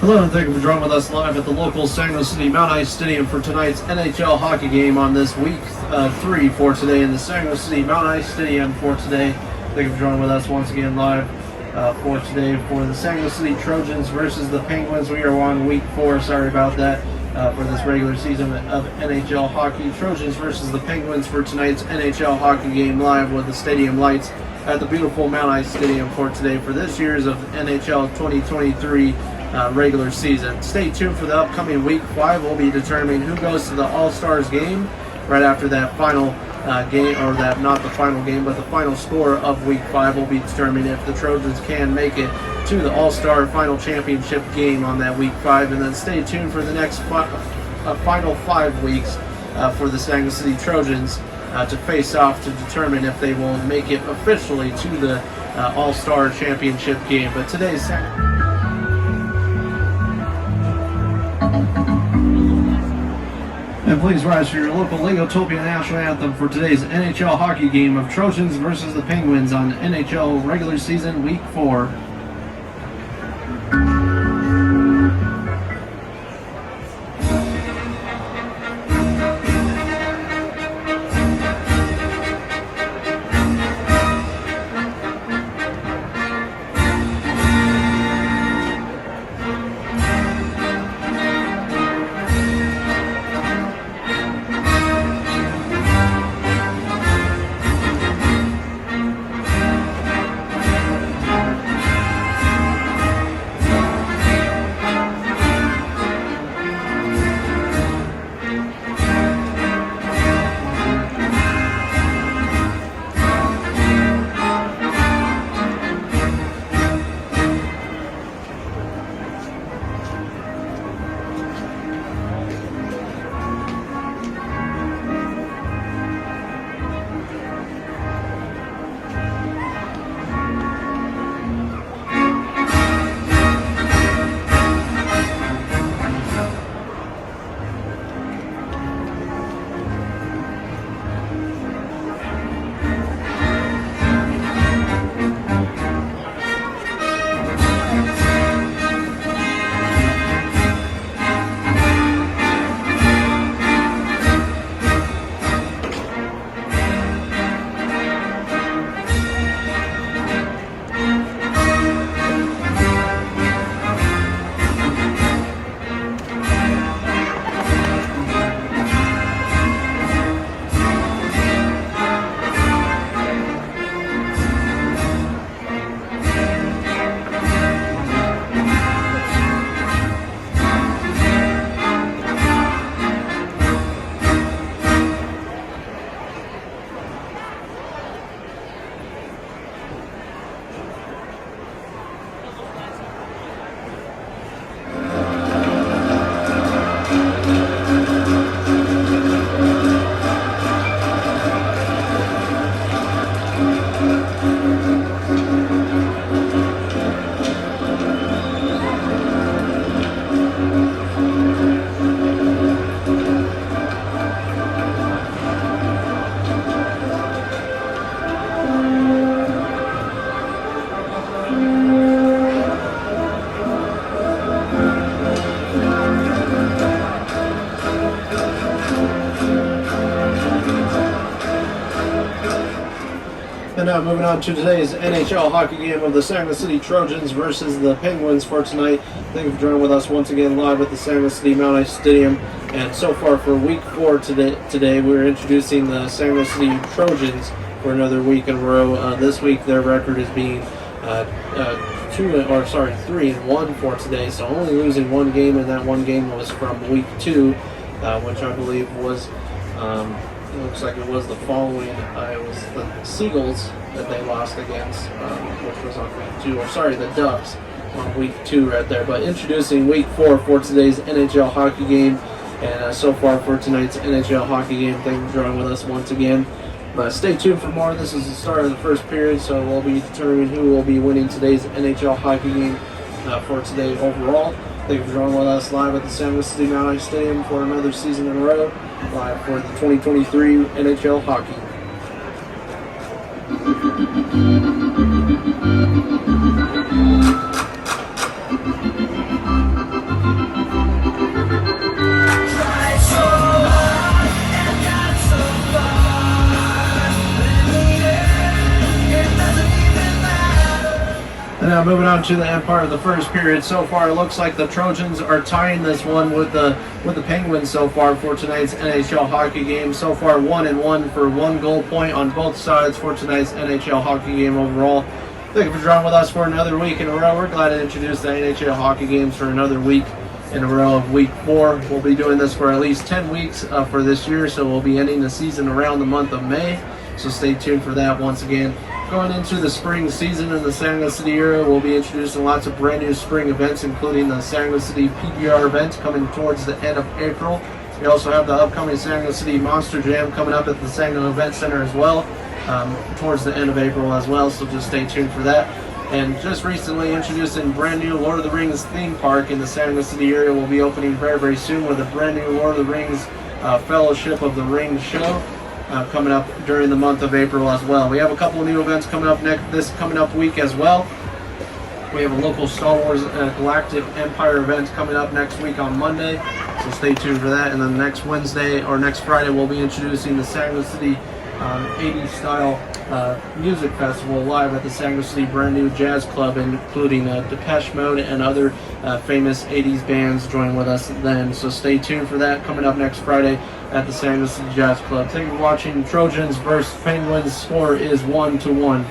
Hello and thank you for joining with us live at the local San Jose City Mount Ice Stadium for tonight's NHL hockey game on this week 3 for today in the San Jose City Mount Ice Stadium for today. Thank you for joining with us once again live for today for the San Jose City Trojans versus the Penguins. We are on week 4, sorry about that, for this regular season of NHL hockey. Trojans versus the Penguins for tonight's NHL hockey game live with the stadium lights at the beautiful Mount Ice Stadium for today for this year's of NHL 2023 regular season. Stay tuned for the upcoming week 5. We'll be determining who goes to the All-Stars game right after that final game, or that not the final game, but the final score of week 5 will be determining if the Trojans can make it to the All-Star final championship game on that week 5. And then stay tuned for the next final 5 weeks for the San Jose City Trojans to face off to determine if they will make it officially to the All-Star championship game. But today's and please rise for your local Legotopia national anthem for today's NHL hockey game of Trojans versus the Penguins on NHL regular season week 4. And now moving on to today's NHL hockey game of the San Jose City Trojans versus the Penguins for tonight. Thank you for joining with us once again live at the San Jose City Mount Ice Stadium. And so far for week 4 today we're introducing the San Jose City Trojans for another week in a row. This week their record is being 3-1 for today, so only losing one game, and that one game was from week 2, which I believe was it looks like it was the following. It was the Seagulls that they lost against, which was on week 2. Or sorry, the Ducks on week 2 right there. But introducing week 4 for today's NHL hockey game, and so far for tonight's NHL hockey game. Thank you for joining with us once again. But stay tuned for more. This is the start of the first period, so we'll be determining who will be winning today's NHL hockey game for today overall. Thank you for joining with us live at the San Jose City Mount Ice Stadium for another season in a row, live for the 2023 NHL hockey. now moving on to the end part of the first period. So far, it looks like the Trojans are tying this one with the Penguins so far for tonight's NHL hockey game. So far, 1-1 for 1 goal point on both sides for tonight's NHL hockey game overall. Thank you for joining with us for another week in a row. We're glad to introduce the NHL hockey games for another week in a row of week 4. We'll be doing this for at least 10 weeks for this year, so we'll be ending the season around the month of May. So stay tuned for that once again. Going into the spring season in the San Luis City area, we'll be introducing lots of brand new spring events, including the San Luis City PBR event coming towards the end of April. We also have the upcoming San Luis City Monster Jam coming up at the San Luis Event Center as well, towards the end of April as well, so just stay tuned for that. And just recently introducing brand new Lord of the Rings theme park in the San Luis City area. Will be opening very, very soon with a brand new Lord of the Rings Fellowship of the Ring show. Coming up during the month of April as well. We have a couple of new events coming up this coming up week as well. We have a local Star Wars Galactic Empire event coming up next week on Monday, so stay tuned for that. And then next Wednesday or next Friday, we'll be introducing the San Luis City 80s style music festival live at the San Luis City brand new jazz club, including Depeche Mode and other famous 80s bands join with us then. So stay tuned for that coming up next Friday at the San Luis City Jazz Club. Thank you for watching. Trojans versus Penguins. Score is 1-1.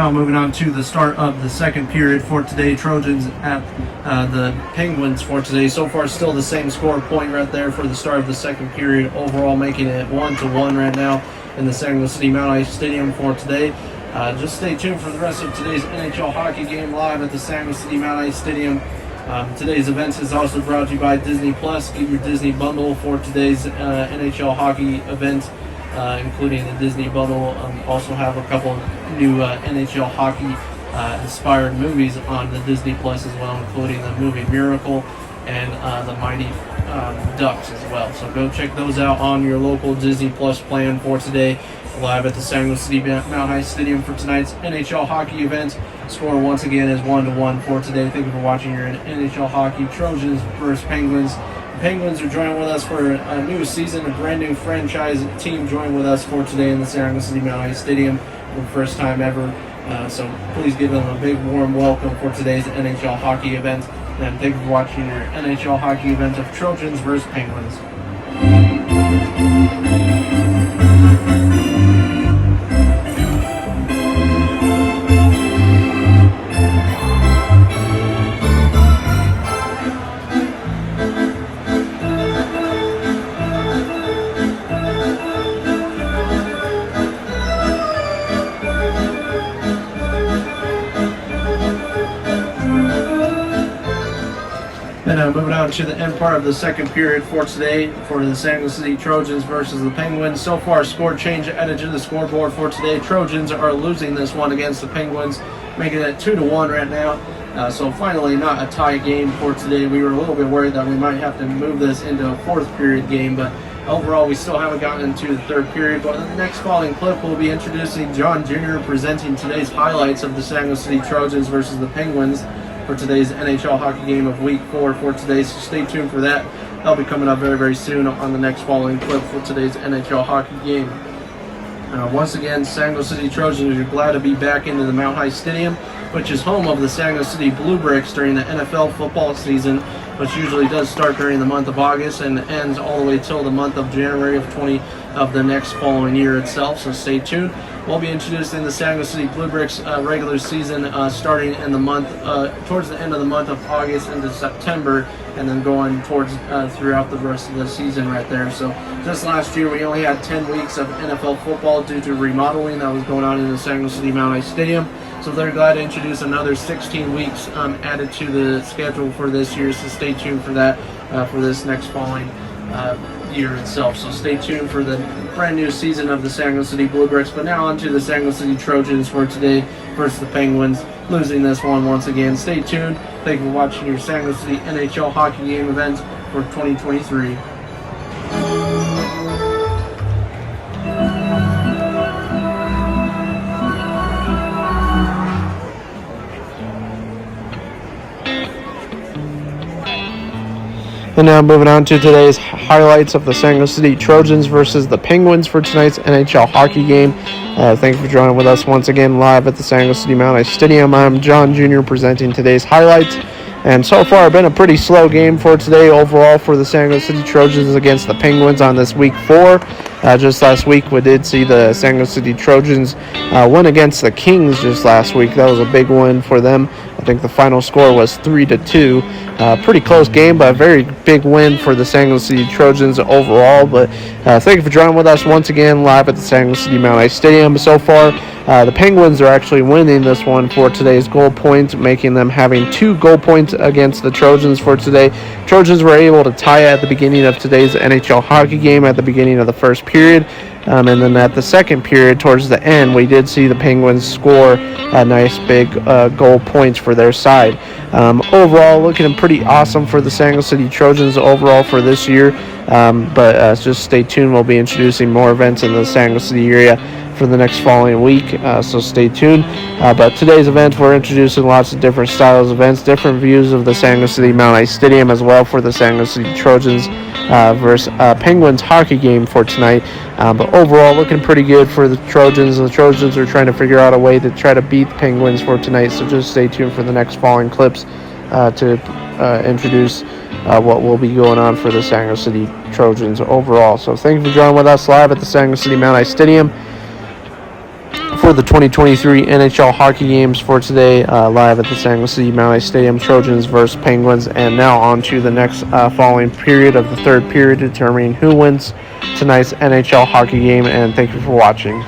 Moving on to the start of the second period for today. Trojans at the Penguins for today. So far, still the same score point right there for the start of the second period. Overall, making it 1-1 right now in the San Luis City Mount Ice Stadium for today. Just stay tuned for the rest of today's NHL hockey game live at the San Luis City Mount Ice Stadium. Today's event is also brought to you by Disney Plus. Get your Disney bundle for today's NHL hockey event. Including the Disney bundle. Also have a couple of new NHL hockey inspired movies on the Disney Plus as well, including the movie Miracle and the Mighty Ducks as well. So go check those out on your local Disney Plus plan for today. Live at the San Luis City Mount Ice Stadium for tonight's NHL hockey event. Score once again is 1-1 for today. Thank you for watching your NHL hockey. Trojans versus Penguins. Penguins are joining with us for a new season, a brand new franchise team joining with us for today in the San Luis City Mount Ice Stadium for the first time ever. So please give them a big warm welcome for today's NHL hockey event. And thank you for watching your NHL hockey event of Trojans versus Penguins. Moving on to the end part of the second period for today for the San Luis City Trojans versus the Penguins. So far, score change added to the scoreboard for today. Trojans are losing this one against the Penguins, making it 2-1 right now. So finally, not a tie game for today. We were a little bit worried that we might have to move this into a fourth period game, but overall, we still haven't gotten into the third period. But in the next following clip, we'll be introducing John Jr. presenting today's highlights of the San Luis City Trojans versus the Penguins for today's NHL hockey game of week 4 for today. So stay tuned for that. That'll be coming up very, very soon on the next following clip for today's NHL hockey game. Once again, San Luis City Trojans are glad to be back into the Mount High Stadium, which is home of the San Luis City Blue Bricks during the NFL football season, which usually does start during the month of August and ends all the way till the month of January of the next following year itself. So stay tuned. We'll be introducing the San Luis City Blue Bricks regular season starting in the month, towards the end of the month of August into September, and then going towards throughout the rest of the season right there. So just last year, we only had 10 weeks of NFL football due to remodeling that was going on in the San Luis City Mount Ice Stadium. So So they're glad to introduce another 16 weeks added to the schedule for this year. So stay tuned for that for this next following year itself. So stay tuned for the brand new season of the San Jose City Bluebricks. But now on to the San Jose City Trojans for today versus the Penguins, losing this one once again. Stay tuned. Thank you for watching your San Jose City NHL hockey game event for 2023. And now moving on to today's highlights of the San Jose City Trojans versus the Penguins for tonight's NHL hockey game. Thank you for joining with us once again live at the San Jose City Mount Ice Stadium. I'm John Jr. presenting today's highlights. And so far, it's been a pretty slow game for today overall for the San Jose City Trojans against the Penguins on this week 4. Just last week, we did see the San Jose City Trojans win against the Kings just last week. That was a big win for them. I think the final score was 3-2. Pretty close game, but a very big win for the San Jose City Trojans overall. But thank you for joining with us once again live at the San Jose City Mount Ice Stadium. So far, the Penguins are actually winning this one for today's goal points, making them having 2 goal points against the Trojans for today. Trojans were able to tie at the beginning of today's NHL hockey game at the beginning of the first period. And then at the second period, towards the end, we did see the Penguins score a nice big goal points for their side. Overall, looking pretty awesome for the San Jose City Trojans overall for this year. But just stay tuned. We'll be introducing more events in the San Jose City area for the next following week, so stay tuned. But today's event, we're introducing lots of different styles of events, different views of the San Jose City Mount Ice Stadium as well for the San Jose City Trojans versus Penguins hockey game for tonight. But overall, looking pretty good for the Trojans. The Trojans are trying to figure out a way to try to beat the Penguins for tonight, so just stay tuned for the next following clips to introduce what will be going on for the San Jose City Trojans overall. So thank you for joining with us live at the San Jose City Mount Ice Stadium for the 2023 NHL hockey games for today, live at the San Jose City Mount Ice Stadium, Trojans versus Penguins. And now on to the next following period of the third period, determining who wins tonight's NHL hockey game. And thank you for watching.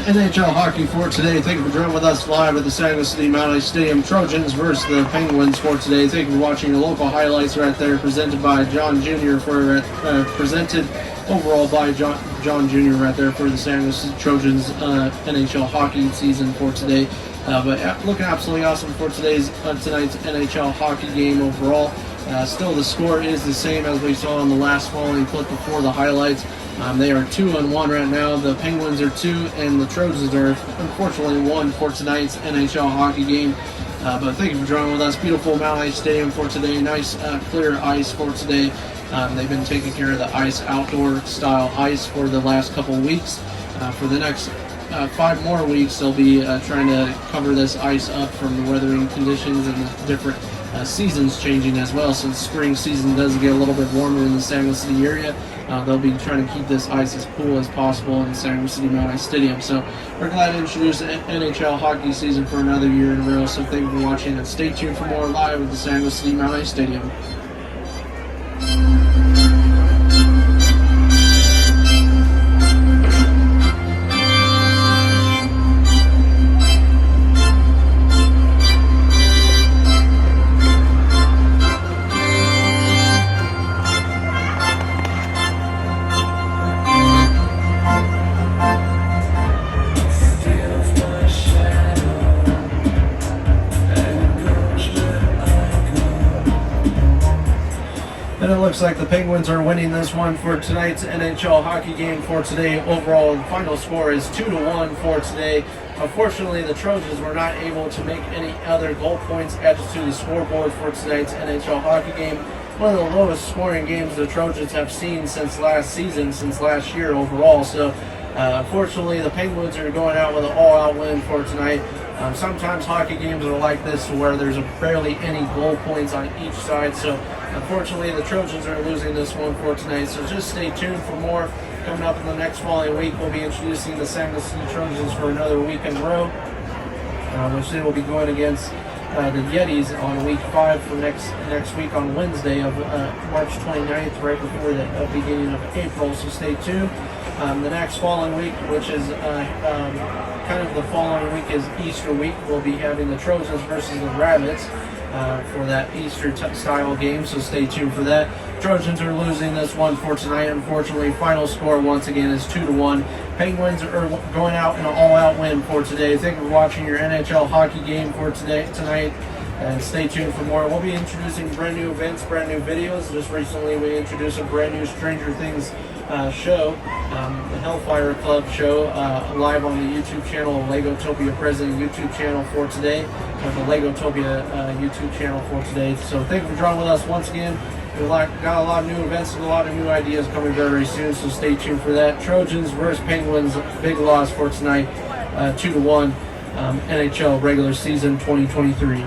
NHL hockey for today. Thank you for joining with us live at the San Jose City Mount Ice Stadium. Trojans versus the Penguins for today. Thank you for watching your local highlights right there, presented by John Jr. Presented overall by John Jr. right there for the San Jose City Trojans NHL hockey season for today. But looking absolutely awesome for tonight's NHL hockey game overall. Still, the score is the same as we saw in the last following clip before the highlights. They are 2-1 right now. The Penguins are 2, and the Trojans are unfortunately 1 for tonight's NHL hockey game. But thank you for joining with us. Beautiful Mount Ice Stadium for today. Nice clear ice for today. They've been taking care of the ice, outdoor style ice, for the last couple of weeks. For the next 5 more weeks, they'll be trying to cover this ice up from the weathering conditions and the different seasons changing as well. Since spring season does get a little bit warmer in the San Jose City area, they'll be trying to keep this ice as cool as possible in the San Jose City Mount Ice Stadium. So we're glad to introduce the NHL hockey season for another year in a row. So thank you for watching, and stay tuned for more live at the San Jose City Mount Ice Stadium. And it looks like the Penguins are winning this one for tonight's NHL hockey game for today. Overall, the final score is 2-1 for today. Unfortunately, the Trojans were not able to make any other goal points added to the scoreboard for tonight's NHL hockey game. One of the lowest scoring games the Trojans have seen since last season, since last year overall. So Unfortunately, the Penguins are going out with an all-out win for tonight. Sometimes hockey games are like this where there's barely any goal points on each side. So unfortunately, the Trojans are losing this one for tonight. So just stay tuned for more. Coming up in the next following week, we'll be introducing the Samuel City Trojans for another week in a row, which they will be going against the Yetis on week 5 for next week on Wednesday of March 29th, right before the beginning of April. So stay tuned. The next following week, which is kind of the following week, is Easter week. We'll be having the Trojans versus the Rabbits for that Easter style game. So stay tuned for that. Trojans are losing this one for tonight. Unfortunately, final score once again is 2-1. Penguins are going out in an all-out win for today. Thank you for watching your NHL hockey game for tonight. And stay tuned for more. We'll be introducing brand new events, brand new videos. Just recently, we introduced a brand new Stranger Things show, the Hellfire Club show, live on the YouTube channel of Legotopia President YouTube channel for today, the Legotopia YouTube channel for today. So thank you for joining with us once again. We've got a lot of new events and a lot of new ideas coming very, very soon, so stay tuned for that. Trojans versus Penguins, big loss for tonight, 2-1, NHL regular season 2023.